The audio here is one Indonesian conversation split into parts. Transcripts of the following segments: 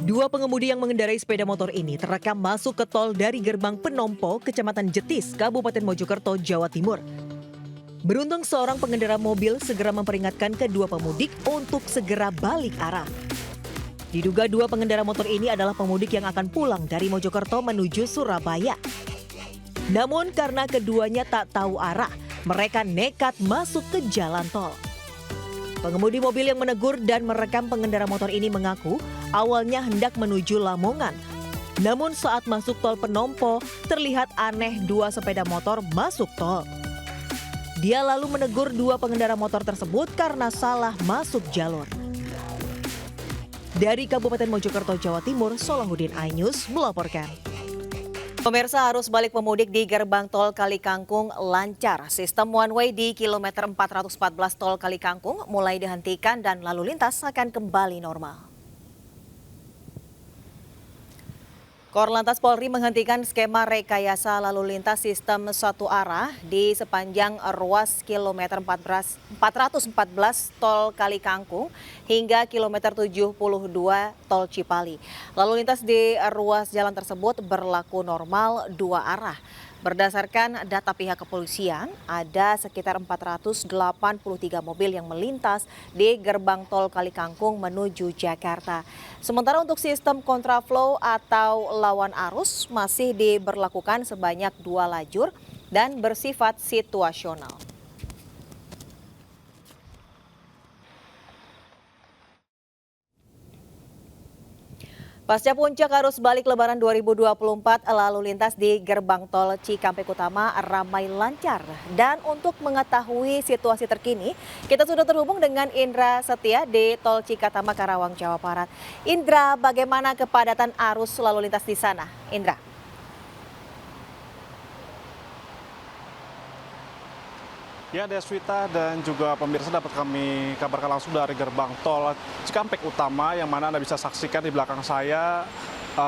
Dua pengemudi yang mengendarai sepeda motor ini terekam masuk ke tol dari gerbang Penompo, Kecamatan Jetis, Kabupaten Mojokerto, Jawa Timur. Beruntung seorang pengendara mobil segera memperingatkan kedua pemudik untuk segera balik arah. Diduga dua pengendara motor ini adalah pemudik yang akan pulang dari Mojokerto menuju Surabaya. Namun karena keduanya tak tahu arah, mereka nekat masuk ke jalan tol. Pengemudi mobil yang menegur dan merekam pengendara motor ini mengaku awalnya hendak menuju Lamongan. Namun saat masuk tol Penompo, terlihat aneh dua sepeda motor masuk tol. Dia lalu menegur dua pengendara motor tersebut karena salah masuk jalur. Dari Kabupaten Mojokerto, Jawa Timur, Solahuddin iNews melaporkan. Pemirsa, arus balik pemudik di gerbang tol Kali Kangkung lancar. Sistem one way di kilometer 414 tol Kali Kangkung mulai dihentikan dan lalu lintas akan kembali normal. Korlantas Polri menghentikan skema rekayasa lalu lintas sistem satu arah di sepanjang ruas kilometer 414 tol Kali Kangkung hingga kilometer 72 tol Cipali. Lalu lintas di ruas jalan tersebut berlaku normal dua arah. Berdasarkan data pihak kepolisian, ada sekitar 483 mobil yang melintas di gerbang tol Kali Kangkung menuju Jakarta. Sementara untuk sistem kontraflow atau lawan arus masih diberlakukan sebanyak 2 lajur dan bersifat situasional. Pasca puncak arus balik Lebaran 2024, lalu lintas di gerbang tol Cikampek Utama ramai lancar. Dan untuk mengetahui situasi terkini, kita sudah terhubung dengan Indra Setia di tol Cikatama Karawang, Jawa Barat. Indra, bagaimana kepadatan arus lalu lintas di sana? Indra. Ya, Deswita dan juga pemirsa dapat kami kabarkan langsung dari gerbang tol Cikampek Utama yang mana Anda bisa saksikan di belakang saya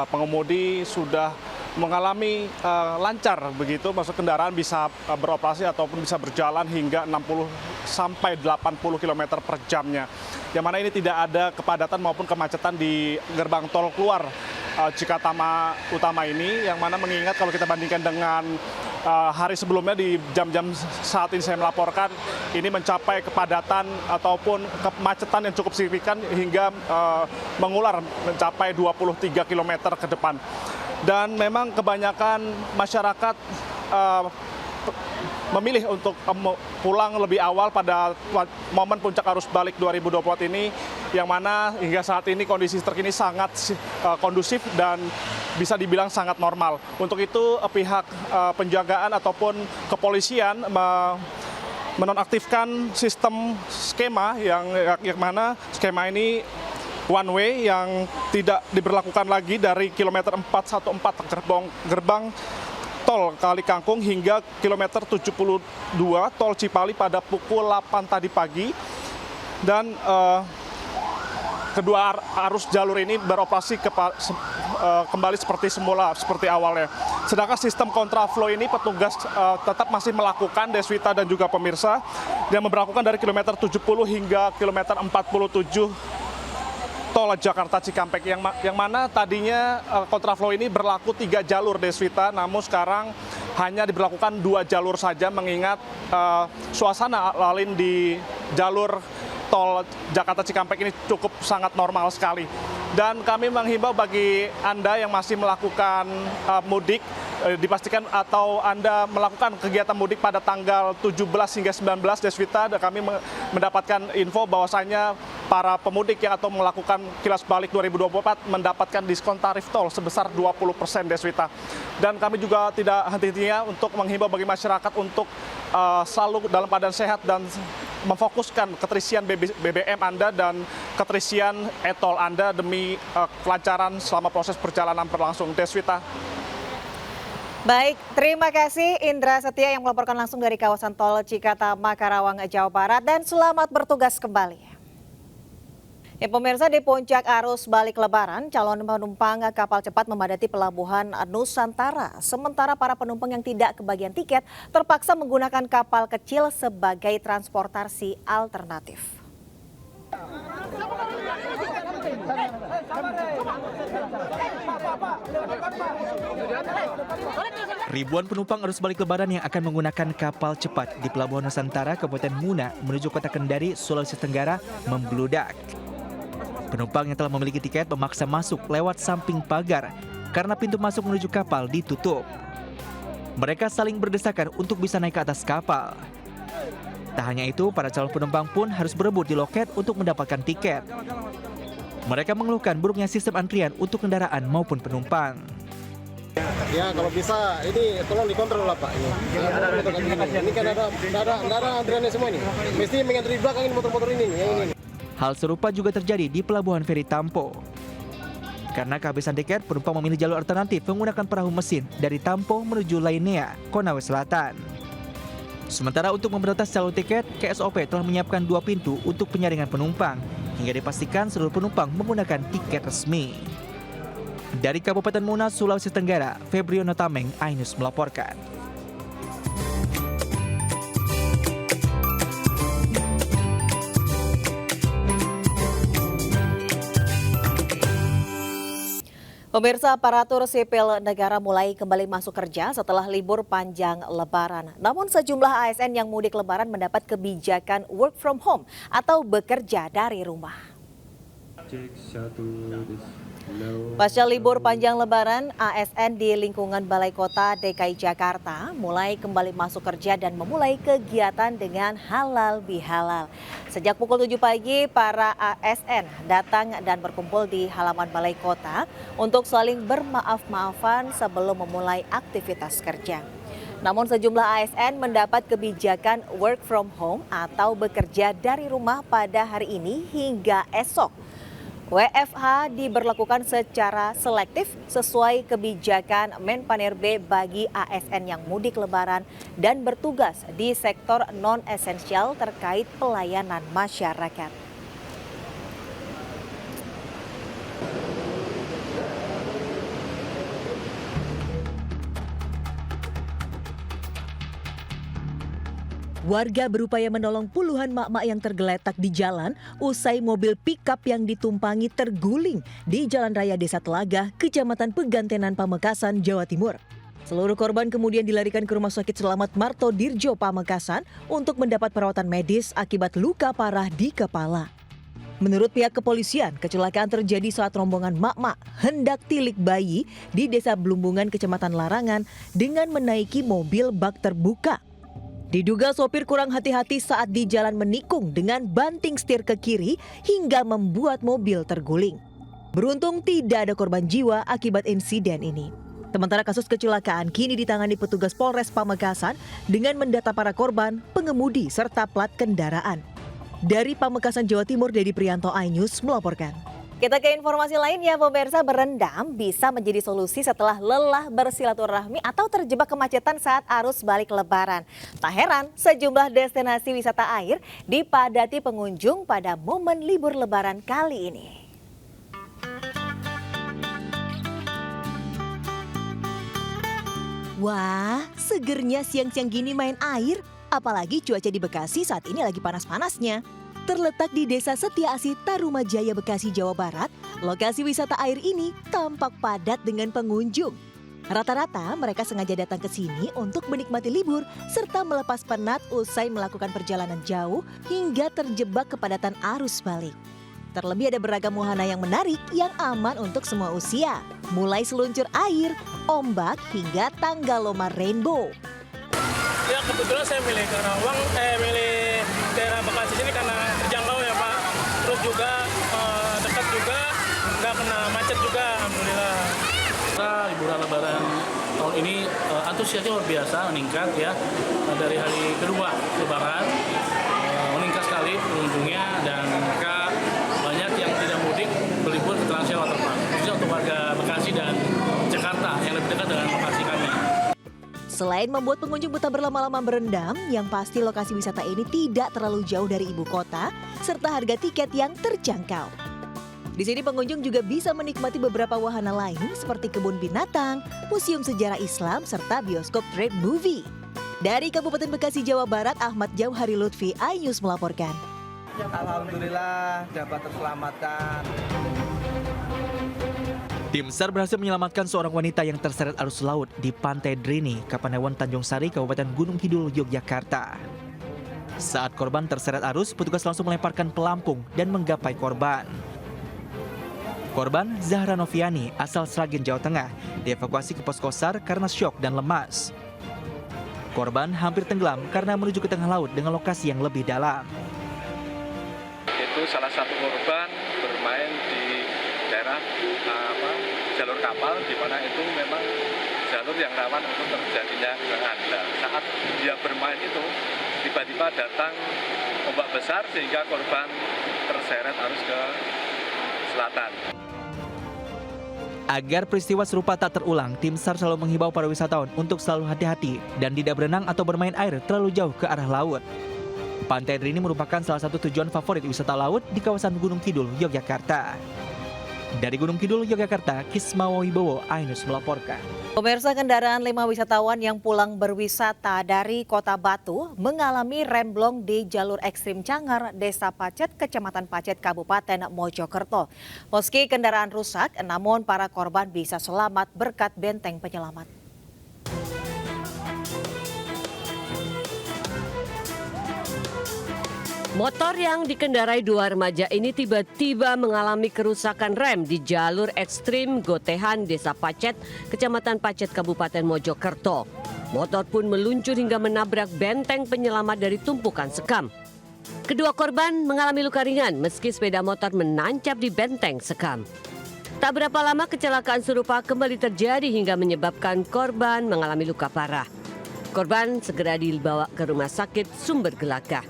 pengemudi sudah mengalami lancar begitu, maksud kendaraan bisa beroperasi ataupun bisa berjalan hingga 60 sampai 80 km per jamnya. Yang mana ini tidak ada kepadatan maupun kemacetan di gerbang tol keluar Cikatama Utama ini, yang mana mengingat kalau kita bandingkan dengan hari sebelumnya di jam-jam saat ini saya melaporkan, ini mencapai kepadatan ataupun kemacetan yang cukup signifikan hingga mengular mencapai 23 km ke depan. Dan memang kebanyakan masyarakat memilih untuk pulang lebih awal pada momen puncak arus balik 2024 ini, yang mana hingga saat ini kondisi terkini sangat kondusif dan bisa dibilang sangat normal. Untuk itu pihak penjagaan ataupun kepolisian menonaktifkan sistem skema yang mana skema ini one way yang tidak diberlakukan lagi dari kilometer 414 gerbang tol Kali Kangkung hingga kilometer 72 tol Cipali pada pukul 8 tadi pagi. Dan kedua arus jalur ini beroperasi kembali seperti semula, seperti awalnya. Sedangkan sistem kontraflow ini petugas tetap masih melakukan, Deswita dan juga pemirsa, yang memberlakukan dari kilometer 70 hingga kilometer 47 tol Jakarta Cikampek, yang mana tadinya kontraflow ini berlaku 3 jalur, Deswita, namun sekarang hanya diberlakukan 2 jalur saja mengingat suasana lalin di jalur tol Jakarta Cikampek ini cukup sangat normal sekali. Dan kami menghimbau bagi Anda yang masih melakukan mudik, dipastikan atau Anda melakukan kegiatan mudik pada tanggal 17 hingga 19, Deswita, dan kami mendapatkan info bahwasanya para pemudik yang atau melakukan kilas balik 2024 mendapatkan diskon tarif tol sebesar 20%, Deswita. Dan kami juga tidak henti-hentinya untuk menghimbau bagi masyarakat untuk selalu dalam keadaan sehat dan memfokuskan keterisian BBM Anda dan keterisian e-tol Anda demi kelancaran selama proses perjalanan berlangsung, Deswita. Baik, terima kasih Indra Setia yang melaporkan langsung dari kawasan tol Cikatama, Karawang, Jawa Barat, dan selamat bertugas kembali. Ya, pemirsa, di puncak arus balik Lebaran, calon penumpang kapal cepat memadati pelabuhan Nusantara. Sementara para penumpang yang tidak kebagian tiket terpaksa menggunakan kapal kecil sebagai transportasi alternatif. Ribuan penumpang arus balik lebaran yang akan menggunakan kapal cepat di Pelabuhan Nusantara, Kabupaten Muna menuju Kota Kendari, Sulawesi Tenggara membludak. Penumpang yang telah memiliki tiket memaksa masuk lewat samping pagar karena pintu masuk menuju kapal ditutup. Mereka saling berdesakan untuk bisa naik ke atas kapal. Tak hanya itu, para calon penumpang pun harus berebut di loket untuk mendapatkan tiket. Mereka mengeluhkan buruknya sistem antrian untuk kendaraan maupun penumpang. Ya kalau bisa ini tolong dikontrol lah Pak ini. Ini kan ada antriannya semua ini. Mesti mengantri di belakang ini motor-motor ini. Yang ini. Hal serupa juga terjadi di Pelabuhan Feri Tampo. Karena kehabisan tiket, penumpang memilih jalur alternatif menggunakan perahu mesin dari Tampo menuju Lainea, Konawe Selatan. Sementara untuk memberantas calon tiket, KSOP telah menyiapkan 2 pintu untuk penyaringan penumpang, hingga dipastikan seluruh penumpang menggunakan tiket resmi. Dari Kabupaten Muna, Sulawesi Tenggara, Febriono Tameng, iNews melaporkan. Pemirsa, aparatur sipil negara mulai kembali masuk kerja setelah libur panjang Lebaran. Namun sejumlah ASN yang mudik Lebaran mendapat kebijakan work from home atau bekerja dari rumah. Pasca libur panjang Lebaran, ASN di lingkungan Balai Kota DKI Jakarta mulai kembali masuk kerja dan memulai kegiatan dengan halal bihalal. Sejak pukul 7 pagi, para ASN datang dan berkumpul di halaman Balai Kota untuk saling bermaaf-maafan sebelum memulai aktivitas kerja. Namun sejumlah ASN mendapat kebijakan work from home atau bekerja dari rumah pada hari ini hingga esok. WFH diberlakukan secara selektif sesuai kebijakan Menpan-RB bagi ASN yang mudik Lebaran dan bertugas di sektor non-esensial terkait pelayanan masyarakat. Warga berupaya menolong puluhan mak-mak yang tergeletak di jalan usai mobil pickup yang ditumpangi terguling di Jalan Raya Desa Telaga, Kecamatan Pegantenan, Pamekasan, Jawa Timur. Seluruh korban kemudian dilarikan ke Rumah Sakit Selamat Marto Dirjo, Pamekasan untuk mendapat perawatan medis akibat luka parah di kepala. Menurut pihak kepolisian, kecelakaan terjadi saat rombongan mak-mak hendak tilik bayi di Desa Blumbungan, Kecamatan Larangan dengan menaiki mobil bak terbuka. Diduga sopir kurang hati-hati saat di jalan menikung dengan banting setir ke kiri hingga membuat mobil terguling. Beruntung tidak ada korban jiwa akibat insiden ini. Sementara kasus kecelakaan kini ditangani petugas Polres Pamekasan dengan mendata para korban, pengemudi serta plat kendaraan. Dari Pamekasan, Jawa Timur, Dedi Prianto, iNews melaporkan. Kita ke informasi lainnya, pemirsa, berendam bisa menjadi solusi setelah lelah bersilaturahmi atau terjebak kemacetan saat arus balik Lebaran. Tak heran, sejumlah destinasi wisata air dipadati pengunjung pada momen libur Lebaran kali ini. Wah, segernya siang-siang gini main air, apalagi cuaca di Bekasi saat ini lagi panas-panasnya. Terletak di Desa Setia Asih, Tarumajaya, Bekasi, Jawa Barat, lokasi wisata air ini tampak padat dengan pengunjung. Rata-rata mereka sengaja datang ke sini untuk menikmati libur serta melepas penat usai melakukan perjalanan jauh hingga terjebak kepadatan arus balik. Terlebih ada beragam wahana yang menarik yang aman untuk semua usia, mulai seluncur air, ombak hingga tangga lomar rainbow. Ya kebetulan saya milih Karawang, milih daerah Bekasi sini karena terjangkau ya Pak. Terus juga dekat juga, nggak kena macet juga, alhamdulillah. Kita liburan Lebaran tahun ini antusiasnya luar biasa meningkat ya. Dari hari kedua Lebaran meningkat sekali pengunjungnya dan mereka banyak yang tidak mudik berlibur ke Trans Jawa Waterpark. Khususnya untuk warga Bekasi dan Jakarta yang lebih dekat dengan lokasi kami. Selain membuat pengunjung betah berlama-lama berendam, yang pasti lokasi wisata ini tidak terlalu jauh dari ibu kota, serta harga tiket yang terjangkau. Di sini pengunjung juga bisa menikmati beberapa wahana lain seperti kebun binatang, museum sejarah Islam, serta bioskop Trade Movie. Dari Kabupaten Bekasi, Jawa Barat, Ahmad Jauhari Lutfi, iNews melaporkan. Alhamdulillah dapat terselamatkan. Tim SAR berhasil menyelamatkan seorang wanita yang terseret arus laut di Pantai Drini, Kapanewon, Tanjung Sari, Kabupaten Gunung Kidul, Yogyakarta. Saat korban terseret arus, petugas langsung melemparkan pelampung dan menggapai korban. Korban Zahra Noviani, asal Sragen, Jawa Tengah, dievakuasi ke posko SAR karena syok dan lemas. Korban hampir tenggelam karena menuju ke tengah laut dengan lokasi yang lebih dalam. Itu salah satu korban bermain di daerah jalur kapal, di mana itu memang jalur yang rawan untuk terjadinya kecelakaan. Saat dia bermain itu tiba-tiba datang ombak besar sehingga korban terseret arus ke selatan. Agar peristiwa serupa tak terulang, tim SAR selalu menghimbau para wisatawan untuk selalu hati-hati dan tidak berenang atau bermain air terlalu jauh ke arah laut. Pantai Drini merupakan salah satu tujuan favorit wisata laut di kawasan Gunung Kidul, Yogyakarta. Dari Gunung Kidul, Yogyakarta, Kismawa Wibowo, iNews melaporkan. Pemirsa, kendaraan 5 wisatawan yang pulang berwisata dari Kota Batu mengalami remblong di jalur ekstrim Cangar, Desa Pacet, Kecamatan Pacet, Kabupaten Mojokerto. Meski kendaraan rusak, namun para korban bisa selamat berkat benteng penyelamat. Motor yang dikendarai dua remaja ini tiba-tiba mengalami kerusakan rem di jalur ekstrim Gotehan, Desa Pacet, Kecamatan Pacet, Kabupaten Mojokerto. Motor pun meluncur hingga menabrak benteng penyelamat dari tumpukan sekam. Kedua korban mengalami luka ringan meski sepeda motor menancap di benteng sekam. Tak berapa lama kecelakaan serupa kembali terjadi hingga menyebabkan korban mengalami luka parah. Korban segera dibawa ke rumah sakit Sumber Gelagah.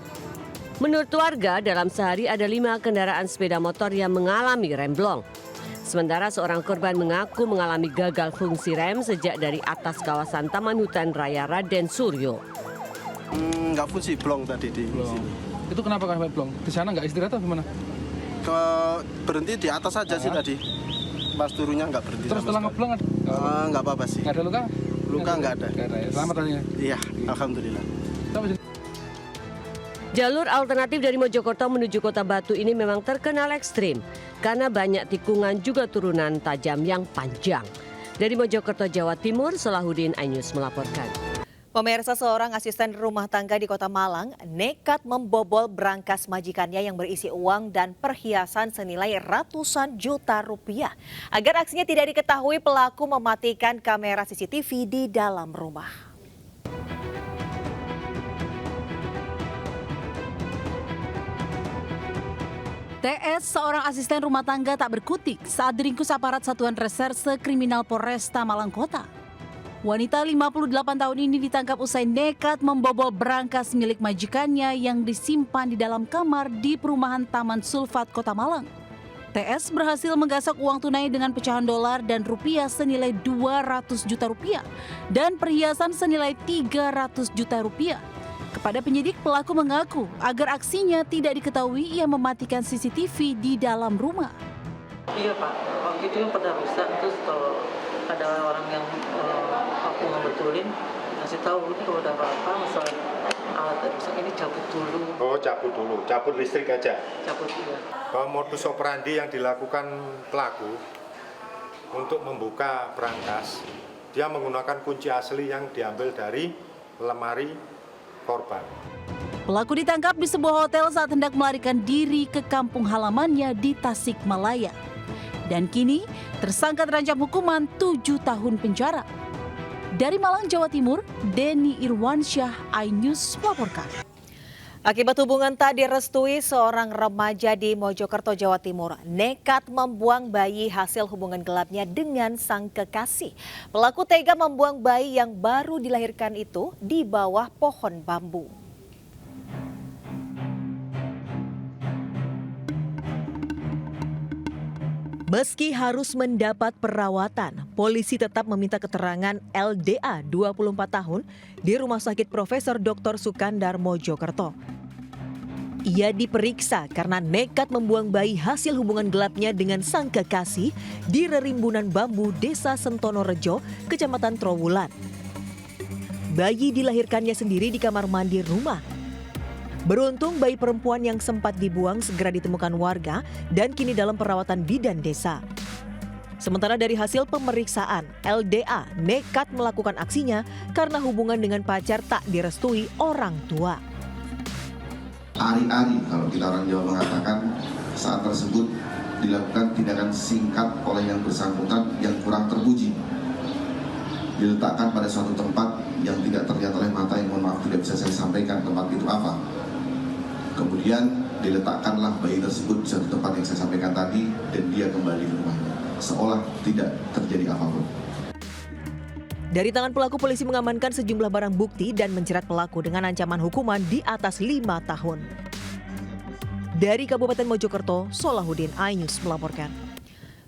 Menurut warga, dalam sehari ada 5 kendaraan sepeda motor yang mengalami remblong. Sementara seorang korban mengaku mengalami gagal fungsi rem sejak dari atas kawasan Taman Hutan Raya Raden Suryo. Nggak fungsi, blong tadi di sini. Itu kenapa sampai blong? Di sana nggak istirahat atau gimana? Berhenti di atas saja sih tadi. Pas turunnya nggak berhenti. Terus setelah ngeblong nggak apa-apa sih. nggak ada luka? Luka nggak ada. Ya. Selamat tadi. Iya, alhamdulillah. Jalur alternatif dari Mojokerto menuju Kota Batu ini memang terkenal ekstrim karena banyak tikungan juga turunan tajam yang panjang. Dari Mojokerto, Jawa Timur, Salahuddin, iNews melaporkan. Pemirsa, seorang asisten rumah tangga di Kota Malang nekat membobol brankas majikannya yang berisi uang dan perhiasan senilai ratusan juta rupiah. Agar aksinya tidak diketahui, pelaku mematikan kamera CCTV di dalam rumah. TS, seorang asisten rumah tangga tak berkutik saat diringkus aparat Satuan Reserse Kriminal Polresta Malang Kota. Wanita 58 tahun ini ditangkap usai nekat membobol brankas milik majikannya yang disimpan di dalam kamar di perumahan Taman Sulfat, Kota Malang. TS berhasil menggasak uang tunai dengan pecahan dolar dan rupiah senilai 200 juta rupiah dan perhiasan senilai 300 juta rupiah. Kepada penyidik, pelaku mengaku agar aksinya tidak diketahui ia mematikan CCTV di dalam rumah. Iya Pak, waktu itu yang pernah rusak, terus kalau ada orang yang aku ngebetulin, kasih tahu ini kalau ada apa-apa masalah alat rusak ini cabut dulu. Oh, cabut dulu, cabut listrik aja? Cabut, iya. Modus operandi yang dilakukan pelaku untuk membuka brankas, dia menggunakan kunci asli yang diambil dari lemari korban. Pelaku ditangkap di sebuah hotel saat hendak melarikan diri ke kampung halamannya di Tasikmalaya. Dan kini tersangka terancam hukuman 7 tahun penjara. Dari Malang, Jawa Timur, Denny Irwansyah, iNews melaporkan. Akibat hubungan tak direstui, seorang remaja di Mojokerto, Jawa Timur nekat membuang bayi hasil hubungan gelapnya dengan sang kekasih. Pelaku tega membuang bayi yang baru dilahirkan itu di bawah pohon bambu. Meski harus mendapat perawatan, polisi tetap meminta keterangan LDA 24 tahun di Rumah Sakit Profesor Dr. Sukandar Mojokerto. Ia diperiksa karena nekat membuang bayi hasil hubungan gelapnya dengan sang kekasih di Rerimbunan Bambu, Desa Sentono Rejo, Kecamatan Trowulan. Bayi dilahirkannya sendiri di kamar mandi rumah. Beruntung bayi perempuan yang sempat dibuang segera ditemukan warga dan kini dalam perawatan bidan desa. Sementara dari hasil pemeriksaan, LDA nekat melakukan aksinya karena hubungan dengan pacar tak direstui orang tua. Ari-ari, kalau kita orang Jawa mengatakan, saat tersebut dilakukan tindakan singkat oleh yang bersangkutan yang kurang terpuji. Diletakkan pada suatu tempat yang tidak terlihat oleh mata, yang mohon maaf tidak bisa saya sampaikan tempat itu apa. Kemudian diletakkanlah bayi tersebut di suatu tempat yang saya sampaikan tadi dan dia kembali ke rumahnya, seolah tidak terjadi apapun. Dari tangan pelaku, polisi mengamankan sejumlah barang bukti dan menjerat pelaku dengan ancaman hukuman di atas 5 tahun. Dari Kabupaten Mojokerto, Solahuddin, iNews melaporkan.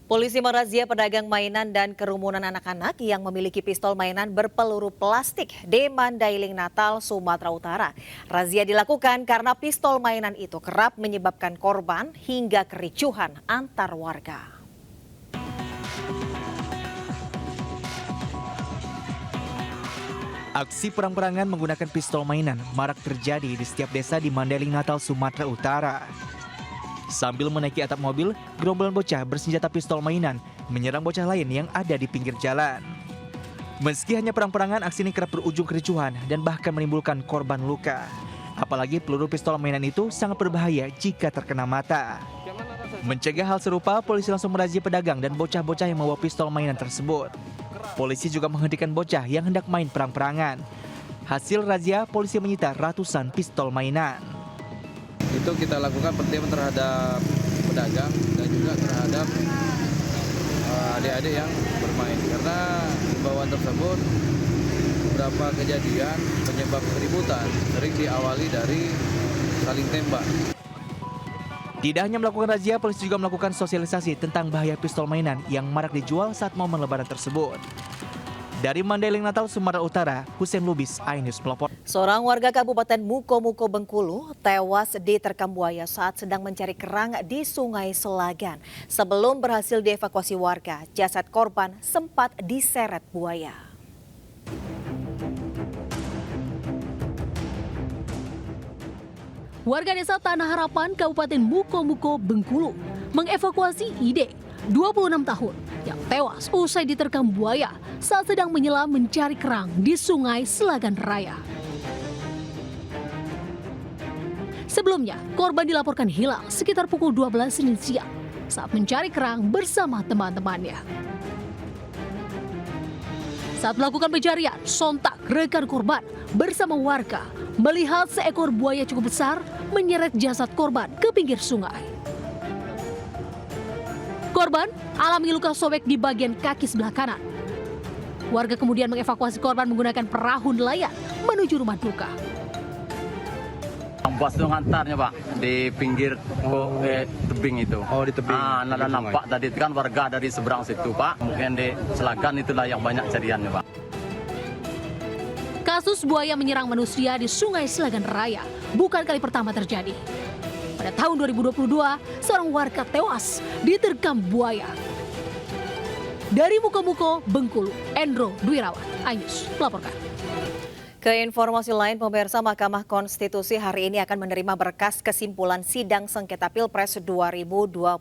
Polisi merazia pedagang mainan dan kerumunan anak-anak yang memiliki pistol mainan berpeluru plastik di Mandailing, Natal, Sumatera Utara. Razia dilakukan karena pistol mainan itu kerap menyebabkan korban hingga kericuhan antar warga. Aksi perang-perangan menggunakan pistol mainan marak terjadi di setiap desa di Mandailing, Natal, Sumatera Utara. Sambil menaiki atap mobil, gerombolan bocah bersenjata pistol mainan menyerang bocah lain yang ada di pinggir jalan. Meski hanya perang-perangan, aksi ini kerap berujung kericuhan dan bahkan menimbulkan korban luka. Apalagi peluru pistol mainan itu sangat berbahaya jika terkena mata. Mencegah hal serupa, polisi langsung merazia pedagang dan bocah-bocah yang membawa pistol mainan tersebut. Polisi juga menghentikan bocah yang hendak main perang-perangan. Hasil razia, polisi menyita ratusan pistol mainan. Itu kita lakukan pertimbangan terhadap pedagang dan juga terhadap adik-adik yang bermain. Karena himbauan tersebut, beberapa kejadian penyebab keributan sering diawali dari saling tembak. Tidak hanya melakukan razia, polisi juga melakukan sosialisasi tentang bahaya pistol mainan yang marak dijual saat momen lebaran tersebut. Dari Mandailing, Natal, Sumatera Utara, Hussein Lubis, iNews melapor. Seorang warga Kabupaten Muko-Muko, Bengkulu tewas diterkam buaya saat sedang mencari kerang di Sungai Selagan. Sebelum berhasil dievakuasi warga, jasad korban sempat diseret buaya. Warga desa Tanah Harapan, Kabupaten Muko-Muko, Bengkulu, mengevakuasi Ide, 26 tahun, yang tewas usai diterkam buaya saat sedang menyelam mencari kerang di Sungai Selagan Raya. Sebelumnya, korban dilaporkan hilang sekitar pukul 12 Senin siang saat mencari kerang bersama teman-temannya. Saat melakukan pencarian, sontak rekan korban bersama warga melihat seekor buaya cukup besar menyeret jasad korban ke pinggir sungai. Korban alami luka sobek di bagian kaki sebelah kanan. Warga kemudian mengevakuasi korban menggunakan perahu nelayan menuju rumah duka. Pas itu ngantarnya Pak, di pinggir tebing itu. Oh, di tebing. Nada nampak tadi itu kan warga dari seberang situ Pak. Mungkin di Selagan itulah yang banyak cariannya Pak. Kasus buaya menyerang manusia di Sungai Selagan Raya bukan kali pertama terjadi. Pada tahun 2022, seorang warga tewas diterkam buaya. Dari Muko-Muko, Bengkulu, Endro Dwirawan, iNews melaporkan. Ke informasi lain, pemirsa, Mahkamah Konstitusi hari ini akan menerima berkas kesimpulan sidang sengketa Pilpres 2024.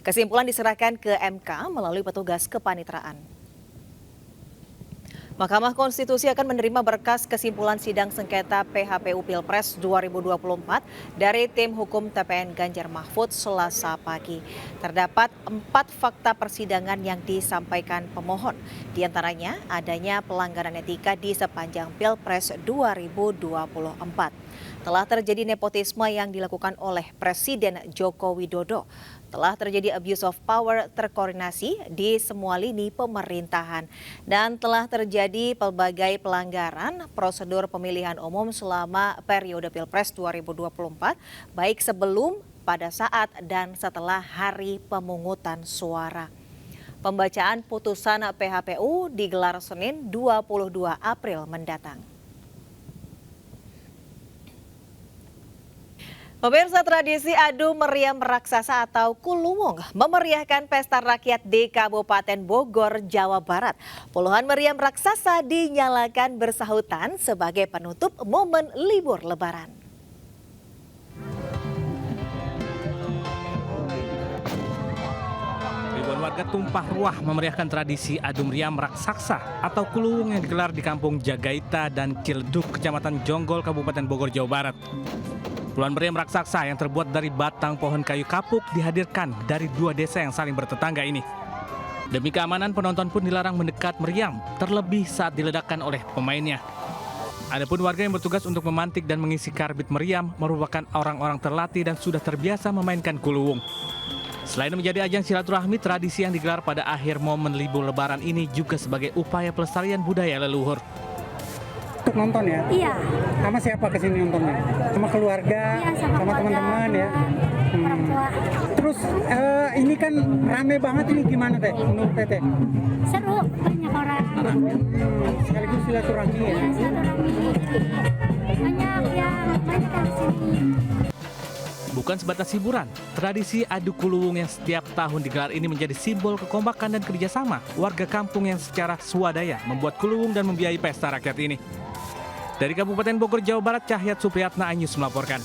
Kesimpulan diserahkan ke MK melalui petugas kepaniteraan. Mahkamah Konstitusi akan menerima berkas kesimpulan sidang sengketa PHPU Pilpres 2024 dari tim hukum TPN Ganjar Mahfud Selasa pagi. Terdapat 4 fakta persidangan yang disampaikan pemohon. Di antaranya adanya pelanggaran etika di sepanjang Pilpres 2024. Telah terjadi nepotisme yang dilakukan oleh Presiden Joko Widodo. Telah terjadi abuse of power terkoordinasi di semua lini pemerintahan. Dan telah terjadi pelbagai pelanggaran prosedur pemilihan umum selama periode Pilpres 2024, baik sebelum, pada saat, dan setelah hari pemungutan suara. Pembacaan putusan PHPU digelar Senin 22 April mendatang. Pemirsa, tradisi adu meriam raksasa atau Kulumung memeriahkan pesta rakyat di Kabupaten Bogor, Jawa Barat. Puluhan meriam raksasa dinyalakan bersahutan sebagai penutup momen libur Lebaran. Warga tumpah ruah memeriahkan tradisi adu meriam raksasa atau kuluwung yang digelar di Kampung Jagaita dan Ciledug, Kecamatan Jonggol, Kabupaten Bogor, Jawa Barat. Puluhan meriam raksasa yang terbuat dari batang pohon kayu kapuk dihadirkan dari 2 desa yang saling bertetangga ini. Demi keamanan, penonton pun dilarang mendekat meriam, terlebih saat diledakkan oleh pemainnya. Adapun warga yang bertugas untuk memantik dan mengisi karbit meriam merupakan orang-orang terlatih dan sudah terbiasa memainkan kuluwung. Selain menjadi ajang silaturahmi, tradisi yang digelar pada akhir momen libur lebaran ini juga sebagai upaya pelestarian budaya leluhur. Untuk nonton ya? Iya. Sama siapa kesini nontonnya? Sama keluarga? Iya, sama teman-teman ya? Orang tua. Terus ini kan rame banget ini, gimana Teh menurut Teteh? Seru, banyak orang. Sekaligus silaturahmi ya? Iya, silaturahmi. Banyak yang kesini. Bukan sebatas hiburan, tradisi adu kuluwung yang setiap tahun digelar ini menjadi simbol kekompakan dan kerjasama warga kampung yang secara swadaya membuat kuluwung dan membiayai pesta rakyat ini. Dari Kabupaten Bogor, Jawa Barat, Cahyat Supriyatna, iNews melaporkan.